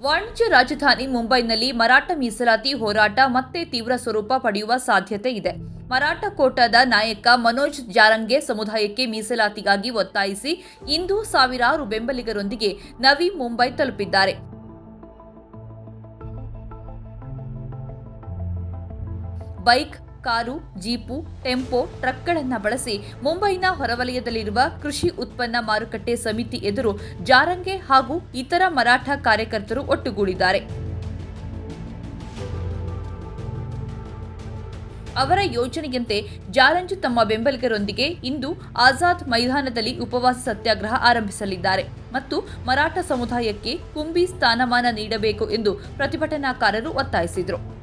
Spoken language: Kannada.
ವಾಣಿಜ್ಯ ರಾಜಧಾನಿ ಮುಂಬೈನಲ್ಲಿ ಮರಾಠ ಮೀಸಲಾತಿ ಹೋರಾಟ ಮತ್ತೆ ತೀವ್ರ ಸ್ವರೂಪ ಪಡೆಯುವ ಸಾಧ್ಯತೆ ಇದೆ. ಮರಾಠ ಕೋಟಾದ ನಾಯಕ ಮನೋಜ್ ಜಾರಂಗೆ ಸಮುದಾಯಕ್ಕೆ ಮೀಸಲಾತಿಗಾಗಿ ಒತ್ತಾಯಿಸಿ ಇಂದು ಸಾವಿರಾರು ಬೆಂಬಲಿಗರೊಂದಿಗೆ ನವಿ ಮುಂಬೈ ತಲುಪಿದ್ದಾರೆ. ಬೈಕ್, ಕಾರು, ಜೀಪು, ಟೆಂಪೋ, ಟ್ರಕ್ಗಳನ್ನು ಬಳಸಿ ಮುಂಬೈನ ಹೊರವಲಯದಲ್ಲಿರುವ ಕೃಷಿ ಉತ್ಪನ್ನ ಮಾರುಕಟ್ಟೆ ಸಮಿತಿ ಎದುರು ಜಾರಂಗೆ ಹಾಗೂ ಇತರ ಮರಾಠ ಕಾರ್ಯಕರ್ತರು ಒಟ್ಟುಗೂಡಿದ್ದಾರೆ. ಅವರ ಯೋಜನೆಯಂತೆ ಜಾರಂಜ್ ತಮ್ಮ ಬೆಂಬಲಿಗರೊಂದಿಗೆ ಇಂದು ಆಜಾದ್ ಮೈದಾನದಲ್ಲಿ ಉಪವಾಸ ಸತ್ಯಾಗ್ರಹ ಆರಂಭಿಸಲಿದ್ದಾರೆ ಮತ್ತು ಮರಾಠ ಸಮುದಾಯಕ್ಕೆ ಕುಂಬಿ ಸ್ಥಾನಮಾನ ನೀಡಬೇಕು ಎಂದು ಪ್ರತಿಭಟನಾಕಾರರು ಒತ್ತಾಯಿಸಿದರು.